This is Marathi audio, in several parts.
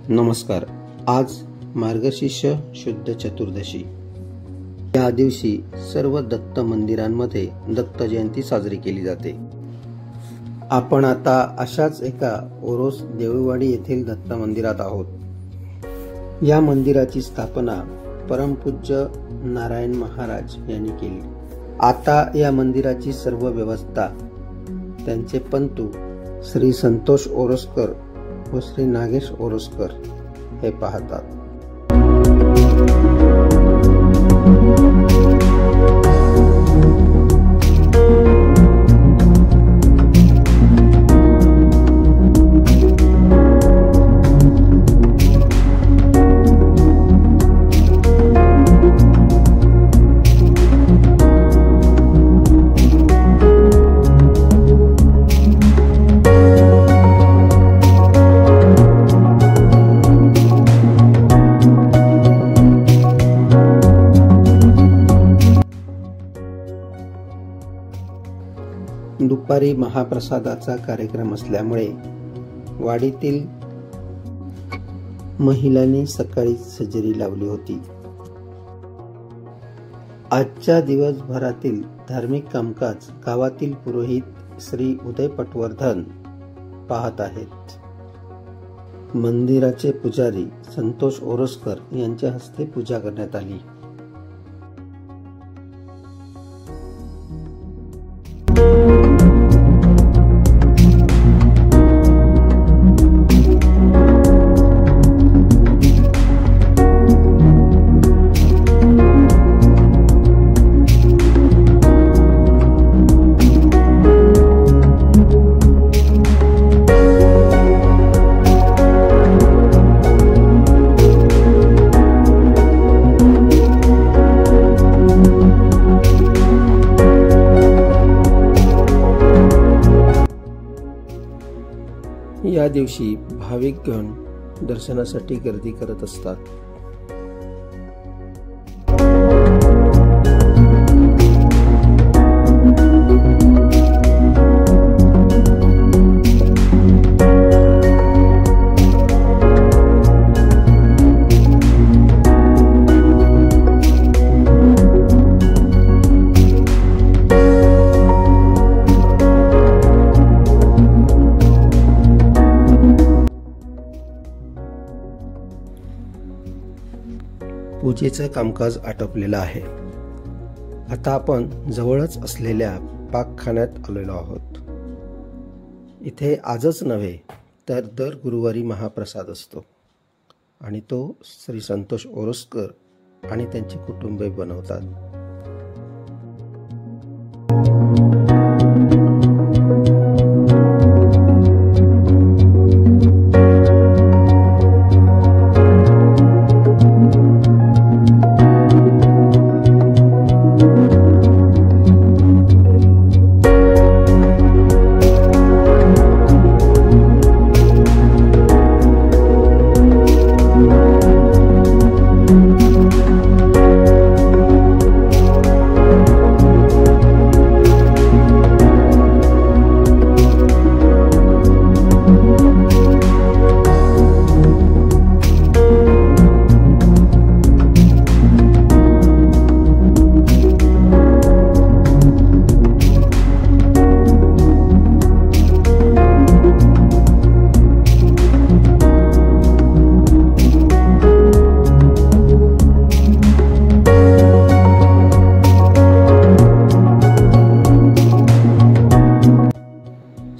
नमस्कार. आज मार्गशीर्ष शुद्ध चतुर्दशी. या दिवशी सर्व दत्त मंदिरांमध्ये दत्त जयंती साजरी केली जाते. आपण आता अशाच एका ओरोस देऊळवाडी येथील दत्त मंदिरात आहोत. या मंदिराची स्थापना परमपूज्य नारायण महाराज यांनी केली. आता या मंदिराची सर्व व्यवस्था त्यांचे पंतू श्री संतोष ओरोसकर व श्री नागेश ओरोसकर हे पाहतात. दुपारी महाप्रसादाचा कार्यक्रम असल्यामुळे वाडीतील महिलांनी सकाळी हजेरी लावली होती. आजच्या दिवसभरातील धार्मिक कामकाज गावातील पुरोहित श्री उदय पटवर्धन पाहत आहेत. मंदिराचे पुजारी संतोष ओरोसकर यांच्या हस्ते पूजा करण्यात आली. या दिवशी भाविकगण दर्शनासाठी गर्दी करत असतात. पूजेचं कामकाज आटोपलेलं आहे. आता आपण जवळच असलेल्या पाकखान्यात आलेलो आहोत. इथे आजच नव्हे तर दर गुरुवारी महाप्रसाद असतो आणि तो श्री संतोष ओरोसकर आणि त्यांचे कुटुंबीय बनवतात.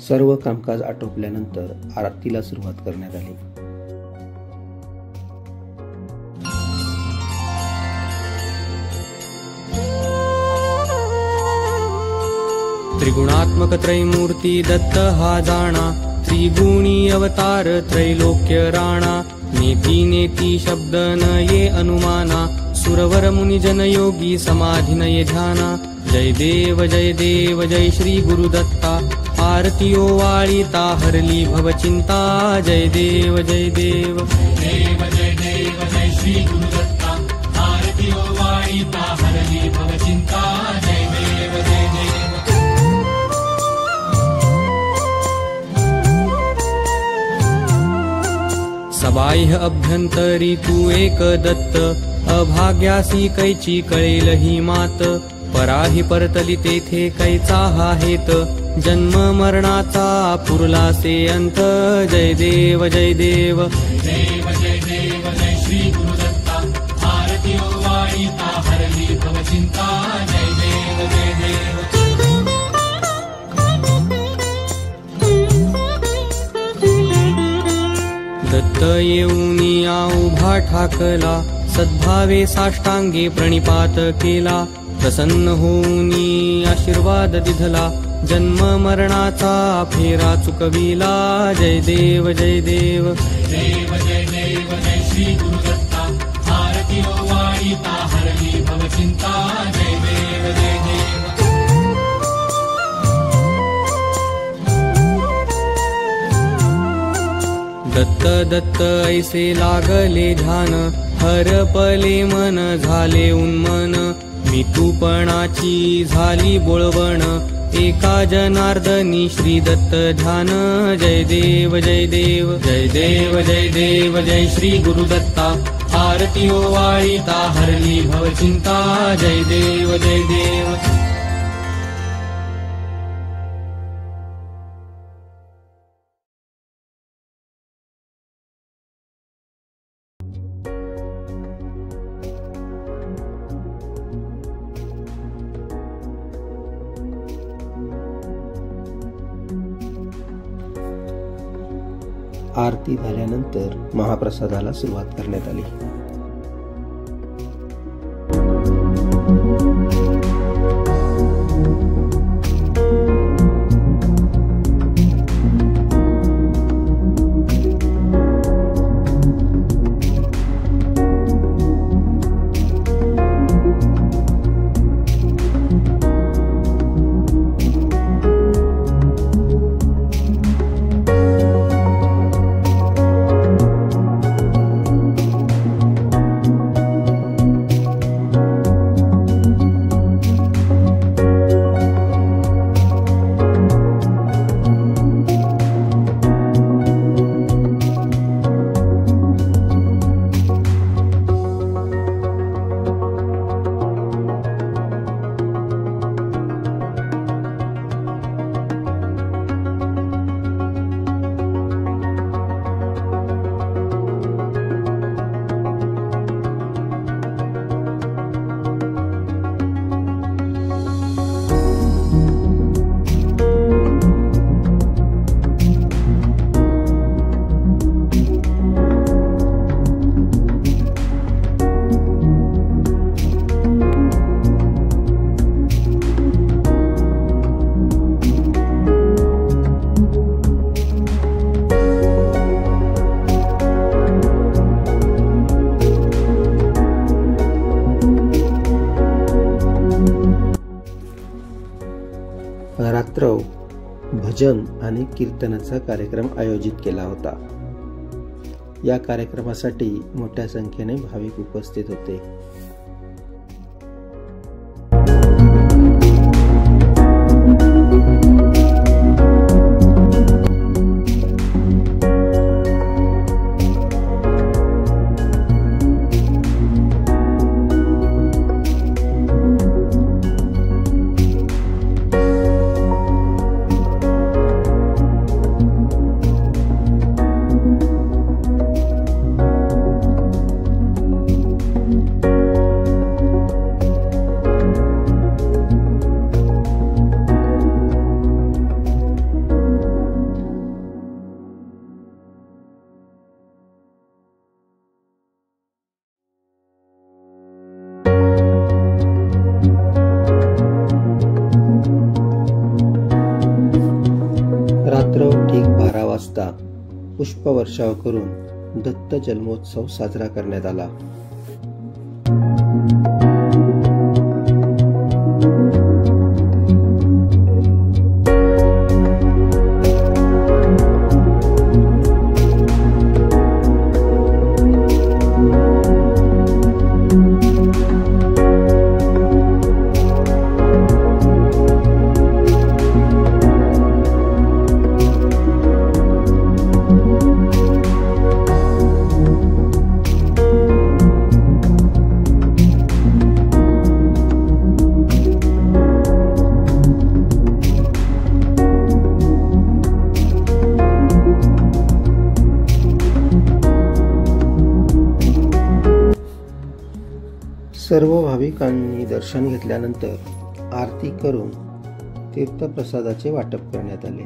सर्व कामकाज आटोपल्यानंतर आरतीला सुरुवात करण्यात आली. त्रिगुणात्मक त्रैमूर्ती दत्त हा जाणा, त्रिगुणी अवतार त्रैलोक्य राणा. नेती नेती शब्द न ये अनुमाना, सुरवर मुनि जन योगी समाधी न ये ध्याना. जय देव जय श्री गुरुदत्ता, आरती ओवाळीता हरली भवचिंता. जय देव जय श्री गुरुदत्ता, आरती ओवाळीता हरली भवचिंता. जय देव सबाई बाह्य अभ्यंतरी तू एक दत्त, अभाग्यासी कैची कळेल ही मात, पराही परतली तेथे कैचा हा हेत, जन्म मरणाचा पुरलासे अंत, जय देव जय देव देव जय देव जय श्री गुरुदत्ता, आरती ओवाळीता हरली भवचिंता, जय देव जय देव. दत्त येऊनिया उभा ठाकला, सद्भावे साष्टांगे प्रणिपात केला, प्रसन्न होऊनी आशीर्वाद दिधला, जन्म मरणाचा फेरा चुकविला, जय देव जय देव देव जय देव जय श्री गुरुदत्ता, आरती ओवाळीता हरली भवचिंता, जय देव जय देव. दत्त दत्त ऐसे लागले ध्यान, हरपले मन झाले उन्मन, मितूपणाची झाली बोळवण, एका जनार्दनी श्री दत्त ध्यान, जय देव जय देव जय देव जय देव जय श्री गुरुदत्ता, आरती ओवाळीता हरली भवचिंता, जय देव जय देव. आरती झाल्यानंतर महाप्रसादाला सुरुवात करण्यात आली. रात्र भजन आणि कीर्तनाचा कार्यक्रम आयोजित केला होता. या कार्यक्रमासाठी मोठ्या संख्येने भाविक उपस्थित होते. रात्र ठीक 12 वाजता पुष्पवर्षाव करून दत्त जन्मोत्सव साजरा करण्यात आला. सर्व भाविकांनी दर्शन घेतल्यानंतर आरती करून तीर्थप्रसादाचे वाटप करण्यात आले.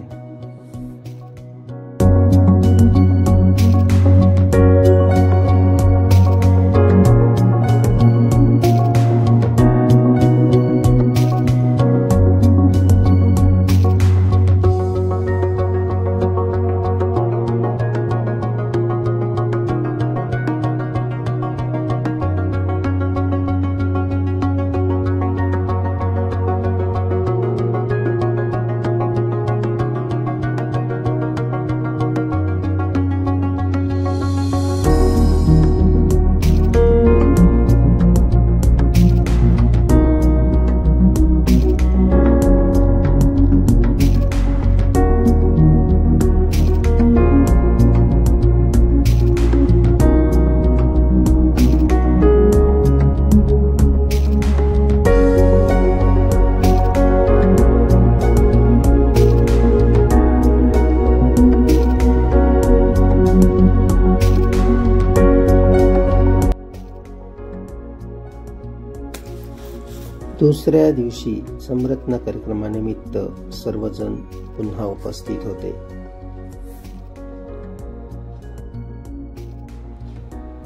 दुसऱ्या दिवशी समरत्न कार्यक्रमानिमित्त सर्वजण पुन्हा उपस्थित होते.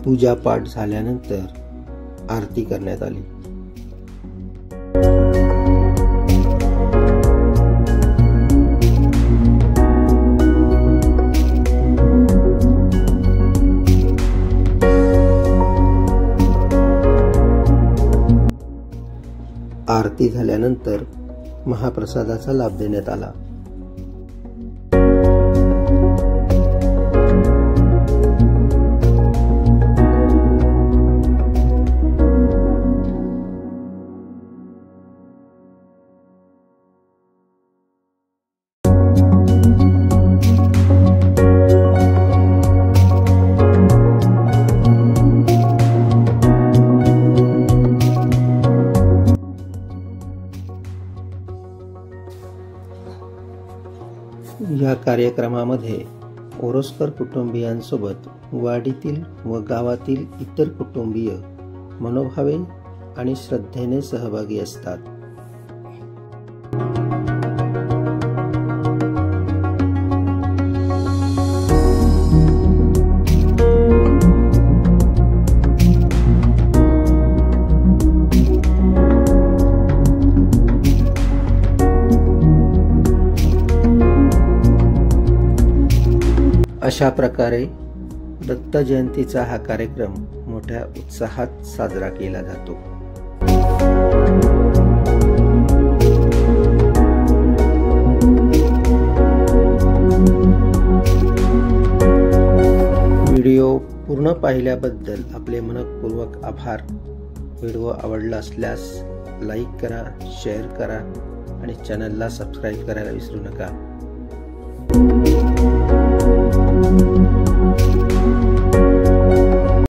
पूजा पाठ झाल्यानंतर आरती करण्यात आली. आरती झाल्यानंतर महाप्रसादाचा लाभ देण्यात आला. या कार्यक्रमामध्ये ओरोसकर कुटुंबियांसोबत वाडीतील व गावातील इतर कुटुंबीय मनोभावे आणि श्रद्धेने सहभागी असतात. अशा प्रकारे दत्त जयंतीचा हा कार्यक्रम मोठ्या उत्साहात साजरा केला जातो. व्हिडिओ पूर्ण पाहिल्याबद्दल आपले मनःपूर्वक आभार. व्हिडिओ आवडला असल्यास लाईक करा, शेअर करा आणि चॅनलला सबस्क्राईब करायला विसरू नका.